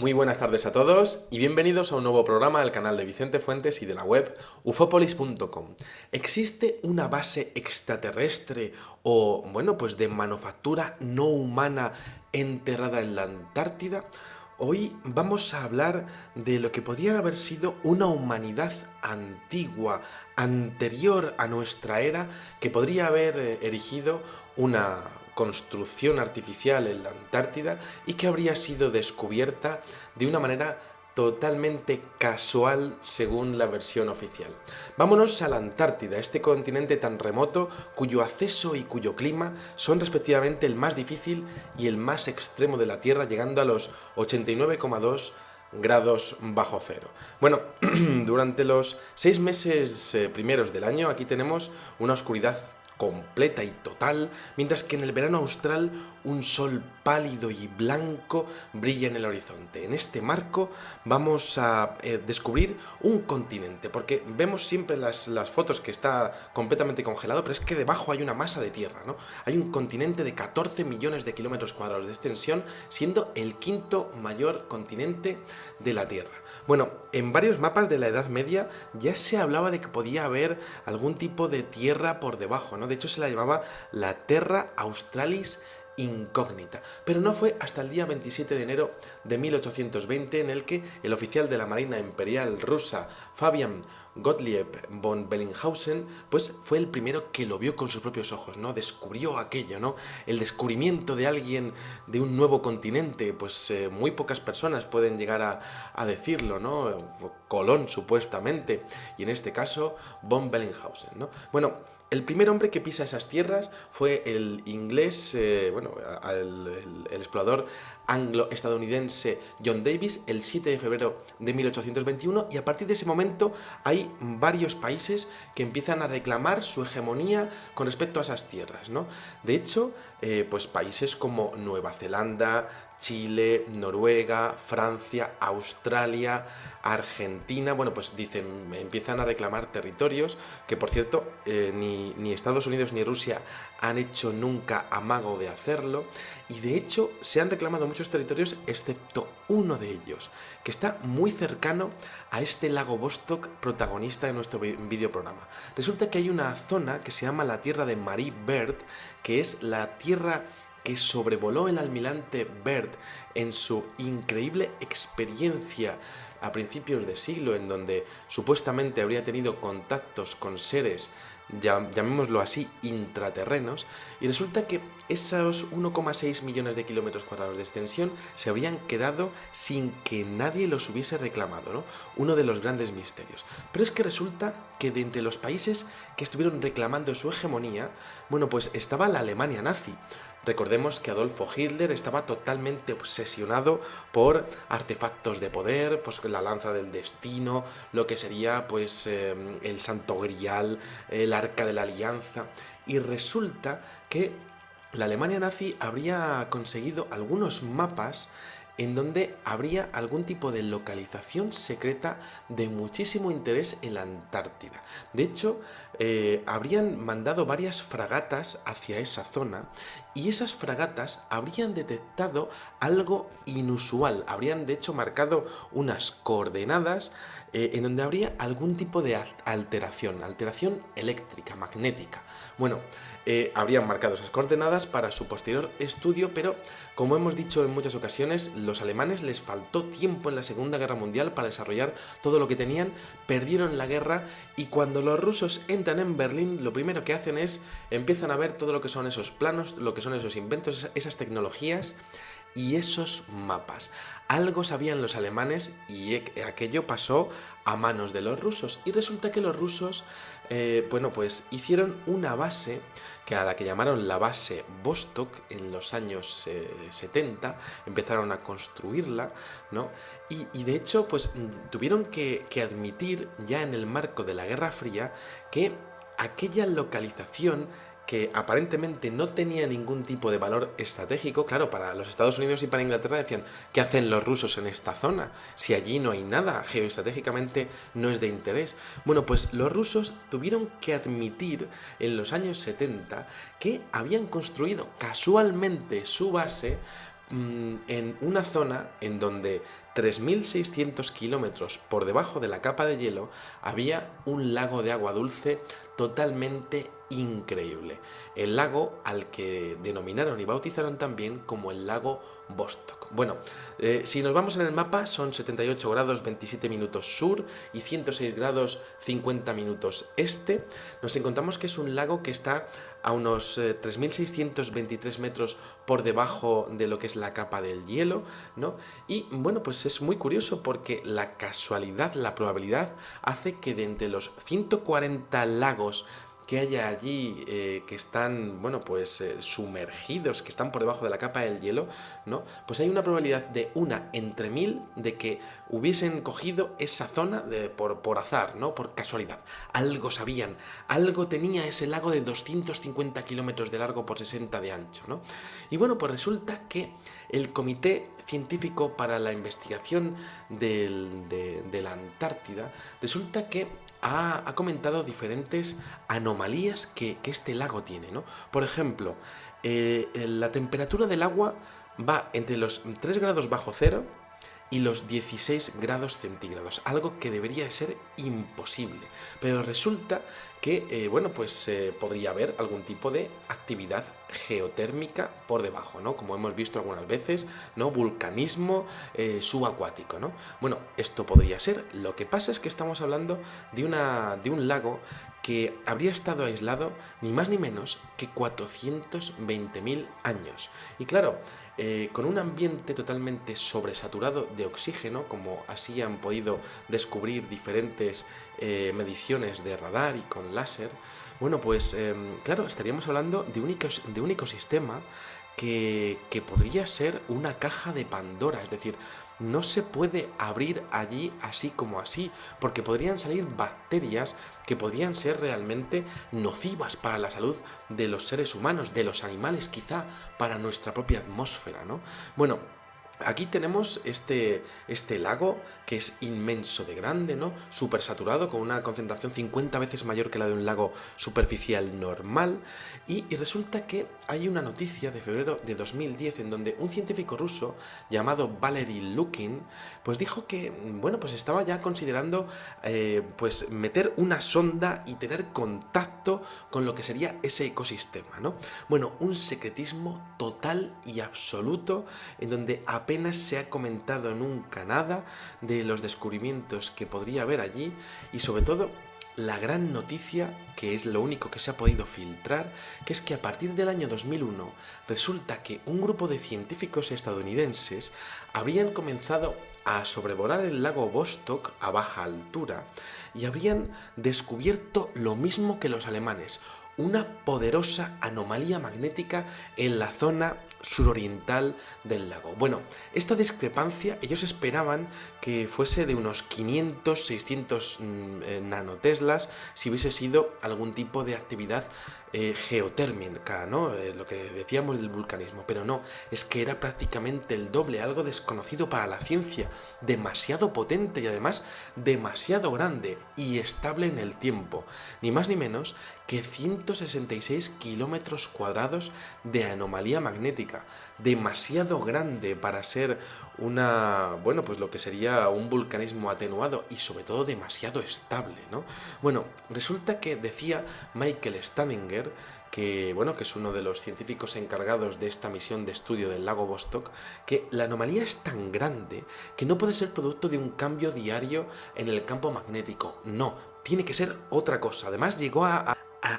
Muy buenas tardes a todos y bienvenidos a un nuevo programa del canal de Vicente Fuentes y de la web ufopolis.com. ¿Existe una base extraterrestre o, bueno, pues de manufactura no humana enterrada en la Antártida? Hoy vamos a hablar de lo que podría haber sido una humanidad antigua, anterior a nuestra era, que podría haber erigido una construcción artificial en la Antártida y que habría sido descubierta de una manera totalmente casual según la versión oficial. Vámonos a la Antártida, este continente tan remoto cuyo acceso y cuyo clima son respectivamente el más difícil y el más extremo de la Tierra, llegando a los 89,2 grados bajo cero. Bueno, durante los 6 meses primeros del año aquí tenemos una oscuridad completa y total, mientras que en el verano austral un sol pálido y blanco brilla en el horizonte. En este marco vamos a descubrir un continente, porque vemos siempre las fotos que está completamente congelado, pero es que debajo hay una masa de tierra, ¿no? Hay un continente de 14 millones de kilómetros cuadrados de extensión, siendo el quinto mayor continente de la Tierra. Bueno, en varios mapas de la Edad Media ya se hablaba de que podía haber algún tipo de tierra por debajo, ¿no? De hecho se la llamaba la Terra Australis incógnita, pero no fue hasta el día 27 de enero de 1820 en el que el oficial de la Marina Imperial rusa Fabian Gottlieb von Bellinghausen pues fue el primero que lo vio con sus propios ojos, ¿no? Descubrió aquello, ¿no? El descubrimiento de alguien de un nuevo continente, pues muy pocas personas pueden llegar a decirlo, ¿no? Colón supuestamente, y en este caso von Bellinghausen, ¿no? Bueno, el primer hombre que pisa esas tierras fue el inglés, el explorador anglo-estadounidense John Davis, el 7 de febrero de 1821, y a partir de ese momento hay varios países que empiezan a reclamar su hegemonía con respecto a esas tierras, ¿no? De hecho, pues países como Nueva Zelanda, Chile, Noruega, Francia, Australia, Argentina, bueno, pues dicen, empiezan a reclamar territorios que, por cierto, ni Estados Unidos ni Rusia han hecho nunca amago de hacerlo, y de hecho se han reclamado muchos territorios excepto uno de ellos, que está muy cercano a este lago Vostok protagonista de nuestro videoprograma. Resulta que hay una zona que se llama la Tierra de Marie Byrd, que es la tierra que sobrevoló el almirante Byrd en su increíble experiencia a principios de siglo, en donde supuestamente habría tenido contactos con seres, llamémoslo así, intraterrenos, y resulta que esos 1,6 millones de kilómetros cuadrados de extensión se habrían quedado sin que nadie los hubiese reclamado, ¿no? Uno de los grandes misterios. Pero es que resulta que de entre los países que estuvieron reclamando su hegemonía, bueno, pues estaba la Alemania nazi. Recordemos que Adolfo Hitler estaba totalmente obsesionado por artefactos de poder, pues la lanza del destino, lo que sería pues el Santo Grial, el Arca de la Alianza, y resulta que la Alemania nazi habría conseguido algunos mapas en donde habría algún tipo de localización secreta de muchísimo interés en la Antártida. De hecho, habrían mandado varias fragatas hacia esa zona, y esas fragatas habrían detectado algo inusual, habrían de hecho marcado unas coordenadas en donde habría algún tipo de alteración eléctrica, magnética. Bueno, habrían marcado esas coordenadas para su posterior estudio, pero como hemos dicho en muchas ocasiones, los alemanes les faltó tiempo en la Segunda Guerra Mundial para desarrollar todo lo que tenían, perdieron la guerra, y cuando los rusos entran en Berlín, lo primero que hacen es empiezan a ver todo lo que son esos planos, lo que son esos inventos, esas tecnologías y esos mapas. Algo sabían los alemanes y aquello pasó a manos de los rusos, y resulta que los rusos bueno, pues hicieron una base a la que llamaron la base Vostok en los años 70, empezaron a construirla, ¿no? Y de hecho pues tuvieron que admitir ya en el marco de la Guerra Fría que aquella localización, que aparentemente no tenía ningún tipo de valor estratégico, claro, para los Estados Unidos y para Inglaterra decían, ¿qué hacen los rusos en esta zona? Si allí no hay nada, geoestratégicamente no es de interés. Bueno, pues los rusos tuvieron que admitir en los años 70 que habían construido casualmente su base en una zona en donde 3.600 kilómetros por debajo de la capa de hielo había un lago de agua dulce totalmente increíble. El lago al que denominaron y bautizaron también como el lago Vostok. Bueno, si nos vamos en el mapa son 78 grados 27 minutos sur y 106 grados 50 minutos este. Nos encontramos que es un lago que está a unos 3.623 metros por debajo de lo que es la capa del hielo, ¿no? Y bueno, pues es muy curioso porque la casualidad, la probabilidad hace que de entre los 140 lagos que haya allí que están, bueno, pues sumergidos, que están por debajo de la capa del hielo, ¿no? Pues hay una probabilidad de 1 entre 1000 de que hubiesen cogido esa zona por azar, ¿no? Por casualidad. Algo sabían, algo tenía ese lago de 250 kilómetros de largo por 60 de ancho, ¿no? Y bueno, pues resulta que el Comité Científico para la Investigación de la Antártida, resulta que ha comentado diferentes anomalías que este lago tiene, ¿no? Por ejemplo, la temperatura del agua va entre los 3 grados bajo cero y los 16 grados centígrados, algo que debería ser imposible. Pero resulta que, bueno, pues podría haber algún tipo de actividad geotérmica por debajo, ¿no? Como hemos visto algunas veces, ¿no? Vulcanismo subacuático, ¿no? Bueno, esto podría ser. Lo que pasa es que estamos hablando de un lago que habría estado aislado ni más ni menos que 420.000 años. Y claro, con un ambiente totalmente sobresaturado de oxígeno, como así han podido descubrir diferentes mediciones de radar y con láser, bueno, pues claro, estaríamos hablando de un ecosistema que podría ser una caja de Pandora, es decir, no se puede abrir allí así como así, porque podrían salir bacterias que podrían ser realmente nocivas para la salud de los seres humanos, de los animales, quizá para nuestra propia atmósfera, ¿no? Bueno, aquí tenemos este lago que es inmenso de grande, ¿no? Súper saturado, con una concentración 50 veces mayor que la de un lago superficial normal. Y resulta que hay una noticia de febrero de 2010 en donde un científico ruso llamado Valery Lukin pues dijo que, bueno, pues estaba ya considerando pues meter una sonda y tener contacto con lo que sería ese ecosistema, ¿no? Bueno, un secretismo total y absoluto en donde apenas se ha comentado nunca nada de los descubrimientos que podría haber allí y sobre todo la gran noticia, que es lo único que se ha podido filtrar, que es que a partir del año 2001 resulta que un grupo de científicos estadounidenses habrían comenzado a sobrevolar el lago Vostok a baja altura y habrían descubierto lo mismo que los alemanes, una poderosa anomalía magnética en la zona suroriental del lago. Bueno, esta discrepancia ellos esperaban que fuese de unos 500, 600 nanoteslas si hubiese sido algún tipo de actividad geotérmica, ¿no? Lo que decíamos del vulcanismo, pero no, es que era prácticamente el doble, algo desconocido para la ciencia, demasiado potente y además demasiado grande y estable en el tiempo, ni más ni menos que 166 kilómetros cuadrados de anomalía magnética, demasiado grande para ser bueno, pues lo que sería un vulcanismo atenuado y sobre todo demasiado estable, ¿no? Bueno, resulta que decía Michael Stadinger, que, bueno, que es uno de los científicos encargados de esta misión de estudio del lago Vostok, que la anomalía es tan grande que no puede ser producto de un cambio diario en el campo magnético, no, tiene que ser otra cosa. Además llegó a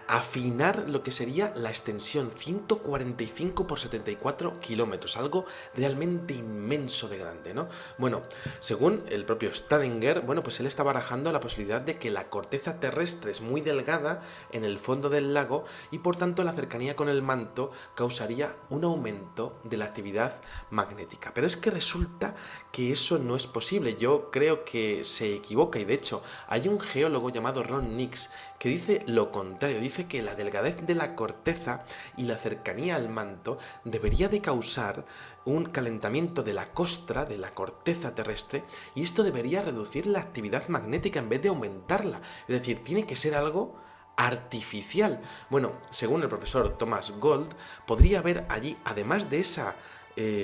afinar lo que sería la extensión 145 por 74 kilómetros, algo realmente inmenso de grande, ¿no? Bueno, según el propio Stadinger, bueno, pues él está barajando la posibilidad de que la corteza terrestre es muy delgada en el fondo del lago y por tanto la cercanía con el manto causaría un aumento de la actividad magnética. Pero es que resulta que eso no es posible, yo creo que se equivoca y de hecho hay un geólogo llamado Ron Nix que dice lo contrario, dice que la delgadez de la corteza y la cercanía al manto debería de causar un calentamiento de la costra, de la corteza terrestre, y esto debería reducir la actividad magnética en vez de aumentarla. Es decir, tiene que ser algo artificial. Bueno, según el profesor Thomas Gold, podría haber allí, además de esa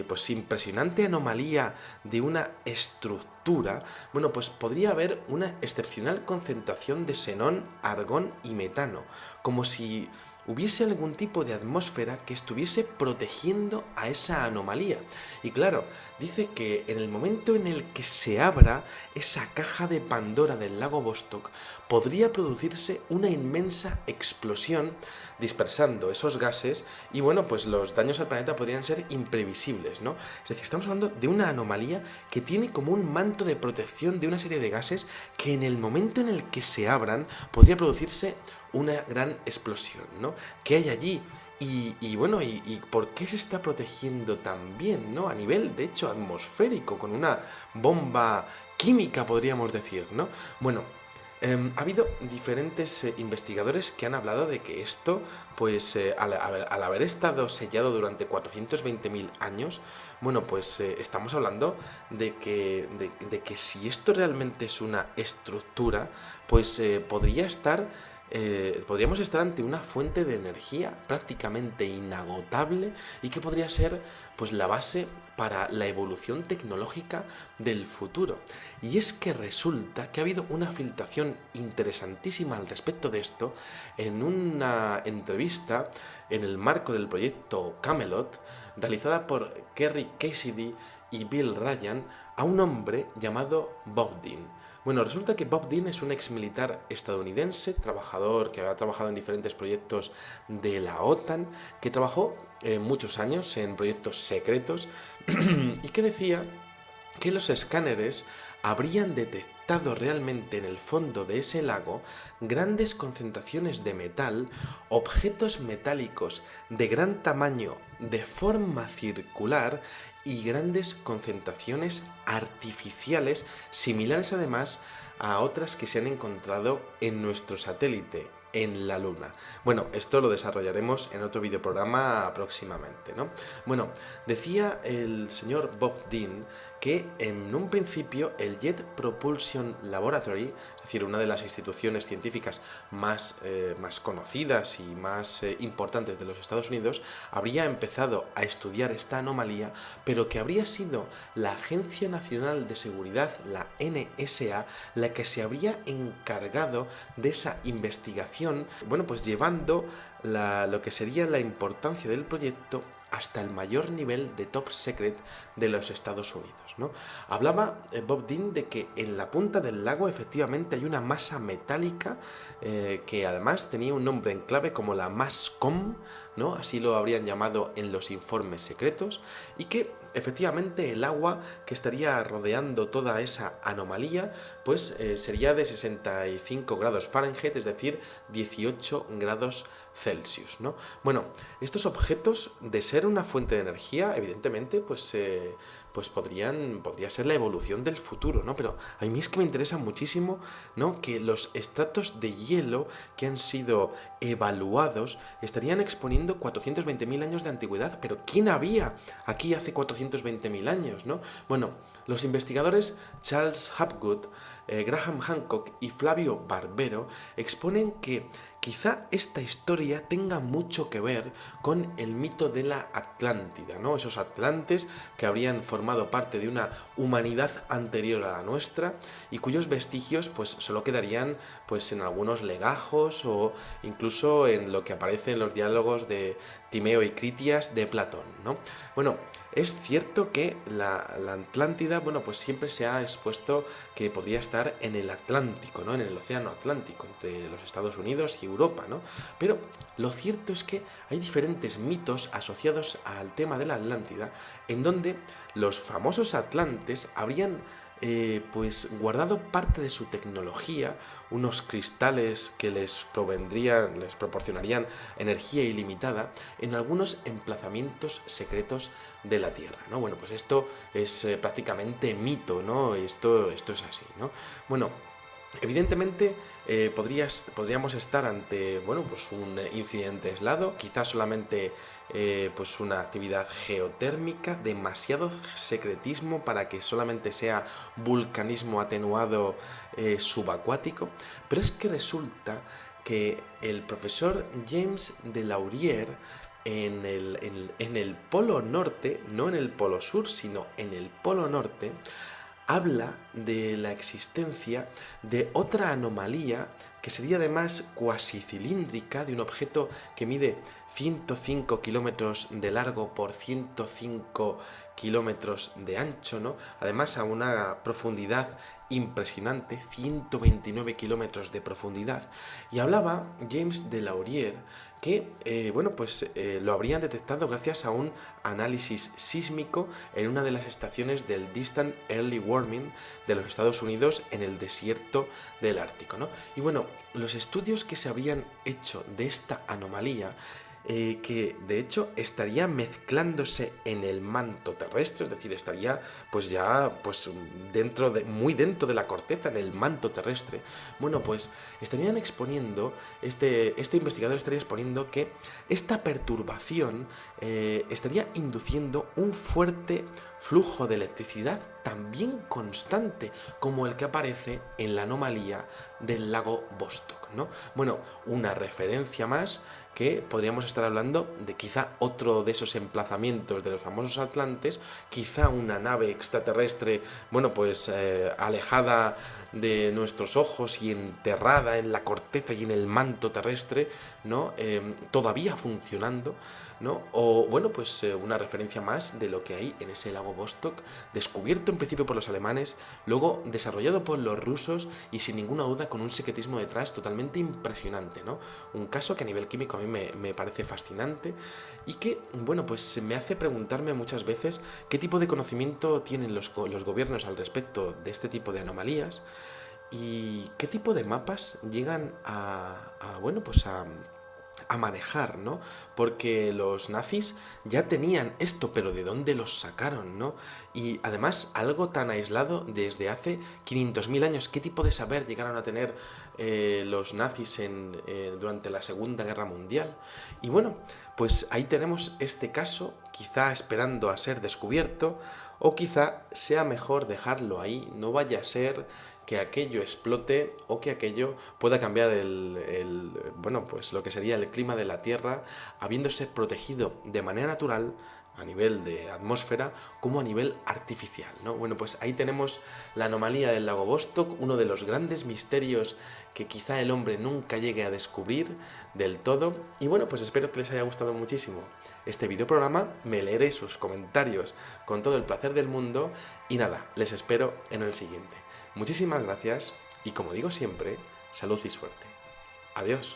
pues impresionante anomalía de una estructura, bueno, pues podría haber una excepcional concentración de xenón, argón y metano, como si hubiese algún tipo de atmósfera que estuviese protegiendo a esa anomalía. Y claro, dice que en el momento en el que se abra esa caja de Pandora del lago Vostok, podría producirse una inmensa explosión dispersando esos gases y bueno, pues los daños al planeta podrían ser imprevisibles, ¿no? Es decir, estamos hablando de una anomalía que tiene como un manto de protección de una serie de gases que en el momento en el que se abran podría producirse una gran explosión, ¿no? ¿Qué hay allí? Y bueno, y por qué se está protegiendo tan bien, ¿no? A nivel, de hecho, atmosférico, con una bomba química, podríamos decir, ¿no? Bueno, ha habido diferentes investigadores que han hablado de que esto, pues al haber estado sellado durante 420.000 años, bueno, pues estamos hablando de que si esto realmente es una estructura, pues podríamos estar ante una fuente de energía prácticamente inagotable y que podría ser pues la base para la evolución tecnológica del futuro. Y es que resulta que ha habido una filtración interesantísima al respecto de esto en una entrevista en el marco del proyecto Camelot, realizada por Kerry Cassidy y Bill Ryan, a un hombre llamado Bob Dean. Bueno, resulta que Bob Dean es un ex militar estadounidense, trabajador que ha trabajado en diferentes proyectos de la OTAN, que trabajó muchos años en proyectos secretos y que decía que los escáneres habrían detectado realmente en el fondo de ese lago grandes concentraciones de metal, objetos metálicos de gran tamaño, de forma circular y grandes concentraciones artificiales, similares además a otras que se han encontrado en nuestro satélite, en la Luna. Bueno, esto lo desarrollaremos en otro videoprograma próximamente, ¿no? Bueno, decía el señor Bob Dean que en un principio el Jet Propulsion Laboratory, es decir, una de las instituciones científicas más conocidas y más importantes de los Estados Unidos, habría empezado a estudiar esta anomalía, pero que habría sido la Agencia Nacional de Seguridad, la NSA, la que se habría encargado de esa investigación, bueno, pues llevando lo que sería la importancia del proyecto hasta el mayor nivel de top secret de los Estados Unidos, ¿no? Hablaba Bob Dean de que en la punta del lago efectivamente hay una masa metálica que además tenía un nombre en clave como la MASCOM, ¿no? Así lo habrían llamado en los informes secretos, y que efectivamente el agua que estaría rodeando toda esa anomalía pues sería de 65 grados Fahrenheit, es decir, 18 grados Celsius, ¿no? Bueno, estos objetos, de ser una fuente de energía, evidentemente, pues podría ser la evolución del futuro, ¿no? Pero a mí es que me interesa muchísimo, ¿no?, que los estratos de hielo que han sido evaluados estarían exponiendo 420.000 años de antigüedad. Pero ¿quién había aquí hace 420.000 años, ¿no? Bueno, los investigadores Charles Hapgood, Graham Hancock y Flavio Barbero exponen que quizá esta historia tenga mucho que ver con el mito de la Atlántida, ¿no? Esos atlantes que habrían formado parte de una humanidad anterior a la nuestra y cuyos vestigios pues solo quedarían pues en algunos legajos o incluso en lo que aparece en los diálogos de Timeo y Critias de Platón, ¿no? Bueno, es cierto que la Atlántida, bueno, pues siempre se ha expuesto que podría estar en el Atlántico, ¿no? En el océano Atlántico, entre los Estados Unidos y Europa, ¿no? Pero lo cierto es que hay diferentes mitos asociados al tema de la Atlántida, en donde los famosos atlantes habrían pues guardado parte de su tecnología, unos cristales que les proporcionarían energía ilimitada en algunos emplazamientos secretos de la Tierra, ¿no? Bueno, pues esto es prácticamente mito, ¿no? Esto es así, ¿no? Bueno, evidentemente podríamos estar ante, bueno, pues un incidente aislado, quizás solamente pues una actividad geotérmica, demasiado secretismo para que solamente sea vulcanismo atenuado subacuático, pero es que resulta que el profesor James Delaurier en el polo norte, no en el polo sur, sino en el polo norte, habla de la existencia de otra anomalía que sería además cuasi cilíndrica, de un objeto que mide 105 kilómetros de largo por 105 kilómetros de ancho, ¿no? Además a una profundidad impresionante, 129 kilómetros de profundidad. Y hablaba James Delaurier que lo habrían detectado gracias a un análisis sísmico en una de las estaciones del Distant Early Warming de los Estados Unidos en el desierto del Ártico, ¿no? Y bueno, los estudios que se habían hecho de esta anomalía, que de hecho estaría mezclándose en el manto terrestre, es decir, estaría pues ya pues muy dentro de la corteza, en el manto terrestre. Bueno, pues estarían exponiendo, este investigador estaría exponiendo que esta perturbación estaría induciendo un fuerte flujo de electricidad también constante como el que aparece en la anomalía del lago Vostok, ¿no? Bueno, una referencia más que podríamos estar hablando de quizá otro de esos emplazamientos de los famosos Atlantes, quizá una nave extraterrestre, alejada de nuestros ojos y enterrada en la corteza y en el manto terrestre, ¿no? Todavía funcionando, ¿no? O una referencia más de lo que hay en ese lago Vostok, descubierto en principio por los alemanes, luego desarrollado por los rusos y sin ninguna duda con un secretismo detrás totalmente impresionante, ¿no? Un caso que a nivel químico a mí me parece fascinante y que, me hace preguntarme muchas veces qué tipo de conocimiento tienen los gobiernos al respecto de este tipo de anomalías y qué tipo de mapas llegan a manejar, ¿no? Porque los nazis ya tenían esto, pero ¿de dónde los sacaron, no? Y además, algo tan aislado desde hace 500.000 años, ¿qué tipo de saber llegaron a tener los nazis durante la Segunda Guerra Mundial? Y bueno, pues ahí tenemos este caso, quizá esperando a ser descubierto, o quizá sea mejor dejarlo ahí, no vaya a ser que aquello explote o que aquello pueda cambiar lo que sería el clima de la Tierra, habiéndose protegido de manera natural a nivel de atmósfera como a nivel artificial, ¿no? Bueno, pues ahí tenemos la anomalía del lago Vostok, uno de los grandes misterios que quizá el hombre nunca llegue a descubrir del todo. Y bueno, pues espero que les haya gustado muchísimo este videoprograma, me leeré sus comentarios con todo el placer del mundo y nada, les espero en el siguiente. Muchísimas gracias y como digo siempre, salud y suerte. Adiós.